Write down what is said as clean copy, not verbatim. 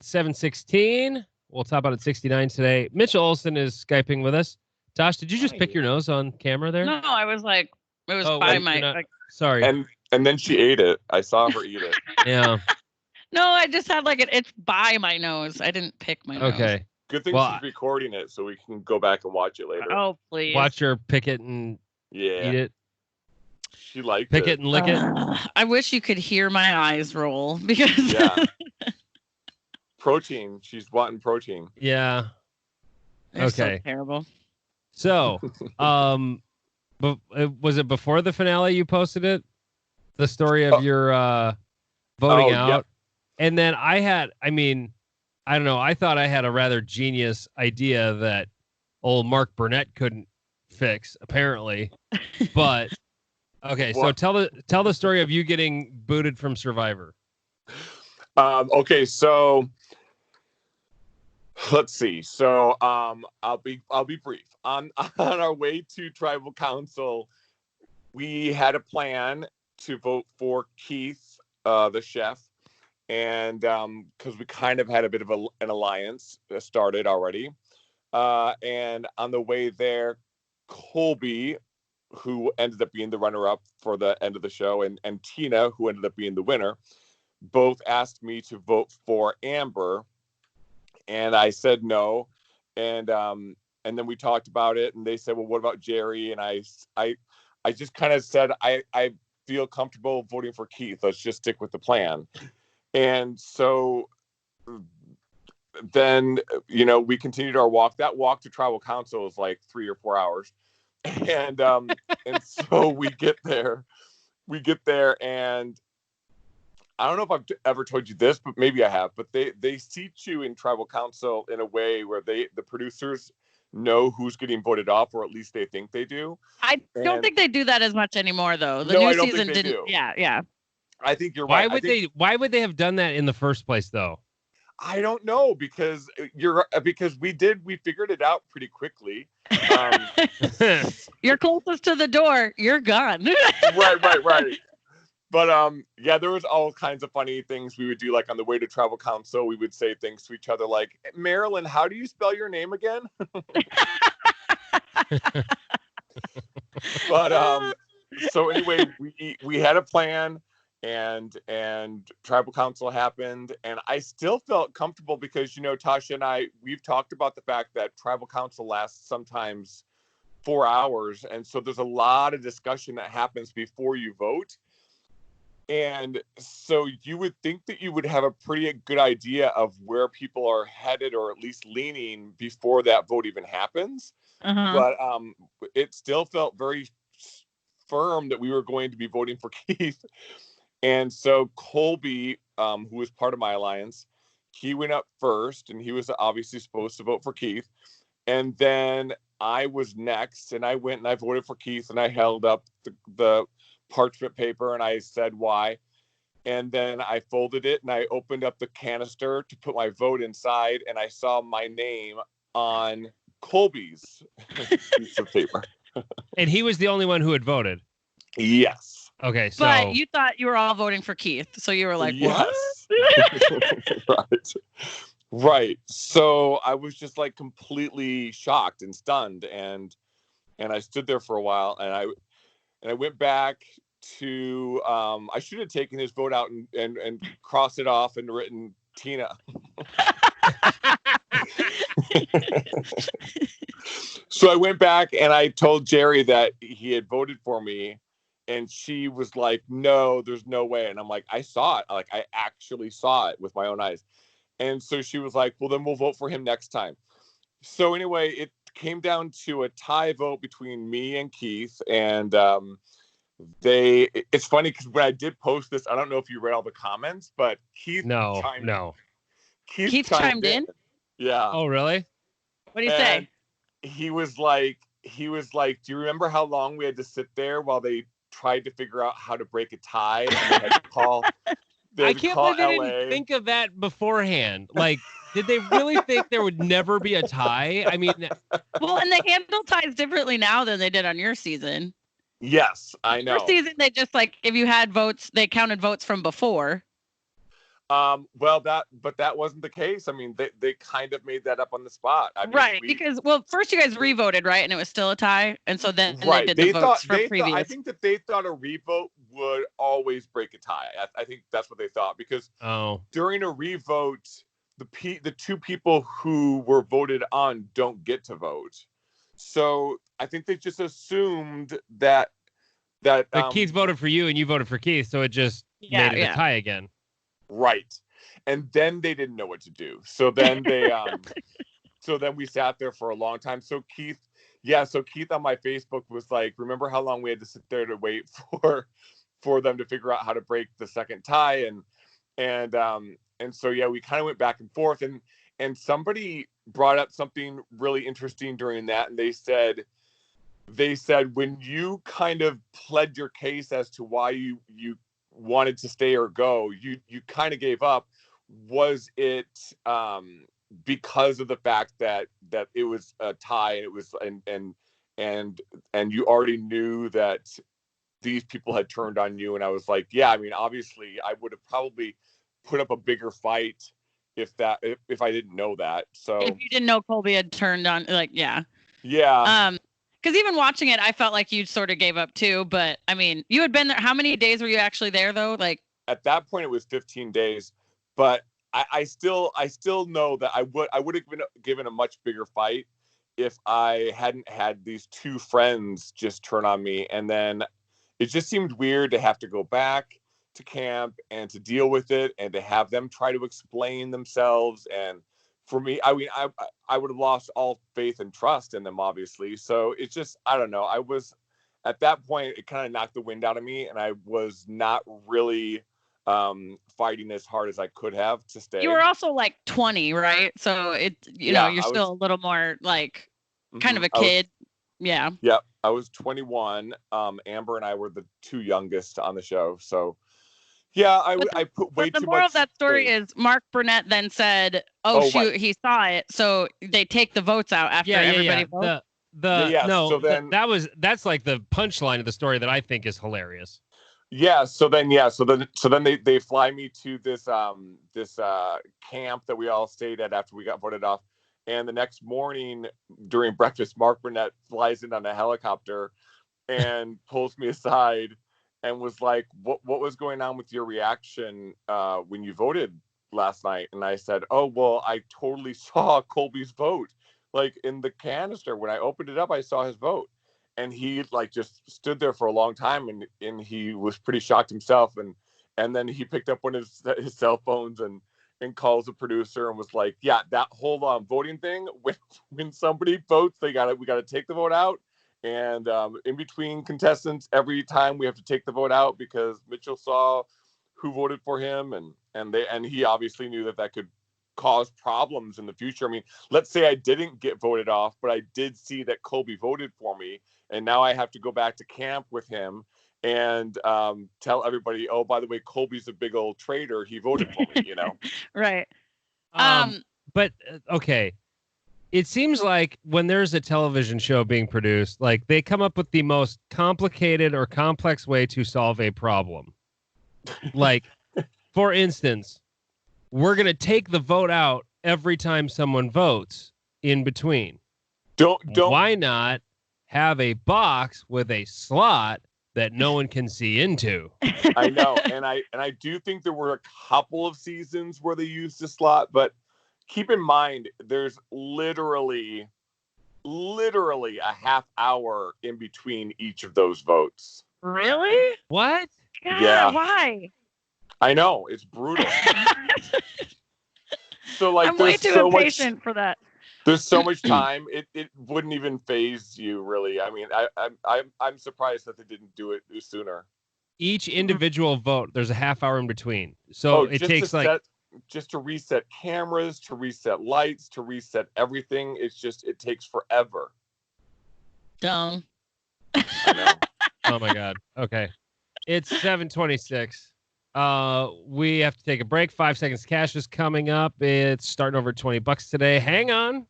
7:16. We'll top out at 69 today. Mitchell Olson is Skyping with us. Tosh, did you just pick your nose on camera there? No, I was like, it was Oh, by wait, my. you're not- Like, Sorry. And then she ate it. I saw her eat it. Yeah. no, I just had like it's by my nose. I didn't pick my nose. Okay. Good thing Well, she's recording it so we can go back and watch it later. Oh, please. watch her pick it and Yeah. eat it. She liked Pick it and lick it. I wish you could hear my eyes roll because. Yeah. Protein. She's wanting protein. Yeah. They're so Okay. terrible. So, was it before the finale you posted it? The story of your voting out? Yep. And then I don't know. I thought I had a rather genius idea that old Mark Burnett couldn't fix, apparently. But okay, so tell the story of you getting booted from Survivor. Okay, so let's see. So I'll be brief. On our way to Tribal Council, we had a plan to vote for Keith, the chef, and because we kind of had a bit of an alliance started already. And on the way there, Colby, who ended up being the runner-up for the end of the show, and Tina, who ended up being the winner, both asked me to vote for Amber, and I said no. And then we talked about it, and they said, well, what about Jerry? And I just kind of said, I feel comfortable voting for Keith. Let's just stick with the plan. And so then, we continued our walk. That walk to Tribal Council was like 3 or 4 hours. And and so we get there, and I don't know if I've ever told you this, but maybe I have, but they seat you in Tribal Council in a way where the producers know who's getting voted off, or at least they think they do. I don't think they do that as much anymore, though. The No, new I don't season think they didn't. do. Yeah. I think you're Why right. Why would they have done that in the first place, though? I don't know, because we figured it out pretty quickly. You're closest to the door. You're gone. Right. But yeah, there was all kinds of funny things we would do. Like on the way to Tribal Council, we would say things to each other like, Marilyn, how do you spell your name again? But so anyway, we had a plan, and Tribal Council happened, and I still felt comfortable because Tasha and we've talked about the fact that Tribal Council lasts sometimes 4 hours, and so there's a lot of discussion that happens before you vote. And so you would think that you would have a pretty good idea of where people are headed, or at least leaning, before that vote even happens. But it still felt very firm that we were going to be voting for Keith. And so Colby, who was part of my alliance, he went up first, and he was obviously supposed to vote for Keith. And then I was next, and I went and I voted for Keith, and I held up the parchment paper, and I said why. And then I folded it, and I opened up the canister to put my vote inside, and I saw my name on Colby's piece of paper. And he was the only one who had voted. Yes. Okay, so But you thought you were all voting for Keith, so you were like, yes. Right. So I was just like completely shocked and stunned, and I stood there for a while, and I went back to I should have taken his vote out and crossed it off and written Tina. So I went back and I told Jerry that he had voted for me, and she was like, no, there's no way. And I'm like, I saw it. Like, I actually saw it with my own eyes. And so she was like, well, then we'll vote for him next time. So anyway, it came down to a tie vote between me and Keith. And it's funny because when I did post this, I don't know if you read all the comments, but Keith Keith chimed in. Yeah. Oh, really? What do you say? He was like, do you remember how long we had to sit there while they tried to figure out how to break a tie? And they had to call. I can't believe they didn't think of that beforehand. Like, did they really think there would never be a tie? I mean, well, and they handle ties differently now than they did on your season. Yes, I know. Your season, they just like, if you had votes, they counted votes from before. Well, that wasn't the case. I mean, they kind of made that up on the spot. I mean, Right, because first you guys revoted, right, and it was still a tie, and so then right. they did the votes for previous. I think that they thought a revote would always break a tie. I think that's what they thought, because during a revote, the two people who were voted on don't get to vote. So I think they just assumed that Keith voted for you and you voted for Keith, so it just made it a tie again. Right. And then they didn't know what to do. So then they so then we sat there for a long time. So Keith on my Facebook was like, remember how long we had to sit there to wait for them to figure out how to break the second tie, and so we kind of went back and forth, and somebody brought up something really interesting during that, and they said when you kind of pled your case as to why you wanted to stay or go, you kind of gave up. Was it because of the fact that it was a tie, and it was and you already knew that these people had turned on you? And I was like, yeah, I mean, obviously I would have probably put up a bigger fight if I didn't know that. So if you didn't know Colby had turned on, yeah. Because even watching it, I felt like you sort of gave up too. But I mean, you had been there. How many days were you actually there though? Like at that point, it was 15 days. But I still know that I would have given a much bigger fight if I hadn't had these two friends just turn on me. And then it just seemed weird to have to go back to camp and to deal with it and to have them try to explain themselves. And for me, I mean, I would have lost all faith and trust in them, obviously. So it's just, I don't know. I was at that point, it kind of knocked the wind out of me, and I was not really fighting as hard as I could have to stay. You were also like 20, right? So you're still a little more like kind of a kid. Yeah. I was 21. Amber and I were the two youngest on the show. So yeah, I put way too much. The moral of that story is Mark Burnett then said, shoot, right. He saw it. So they take the votes out after everybody votes. That's like the punchline of the story that I think is hilarious. Yeah. So then they fly me to this camp that we all stayed at after we got voted off. And the next morning during breakfast, Mark Burnett flies in on a helicopter and pulls me aside and was like, what was going on with your reaction when you voted last night? And I said, oh, well, I totally saw Colby's vote. Like in the canister, when I opened it up, I saw his vote. And he like just stood there for a long time, and he was pretty shocked himself. And then he picked up one of his cell phones and calls the producer and was like, yeah, that whole voting thing, when somebody votes, we got to take the vote out. And in between contestants, every time we have to take the vote out because Mitchell saw who voted for him, and he obviously knew that could cause problems in the future. I mean, let's say I didn't get voted off, but I did see that Colby voted for me, and now I have to go back to camp with him and tell everybody, oh, by the way, Colby's a big old traitor. He voted for me, Right. But okay. It seems like when there's a television show being produced, like they come up with the most complicated or complex way to solve a problem. Like, for instance, we're going to take the vote out every time someone votes in between. Don't. Why not have a box with a slot that no one can see into? I know. And I do think there were a couple of seasons where they used the slot, but keep in mind, there's literally a half hour in between each of those votes. Really? What? God, yeah. Why? I know, it's brutal. So like, I'm way too impatient for that. There's so much time. It wouldn't even faze you, really. I mean, I'm surprised that they didn't do it sooner. Each individual vote, there's a half hour in between. So it takes just to reset cameras, to reset lights, to reset everything. It takes forever. Dumb. I know. Oh my God. Okay. It's 7:26. We have to take a break. 5 seconds cash is coming up. It's starting over $20 today. Hang on.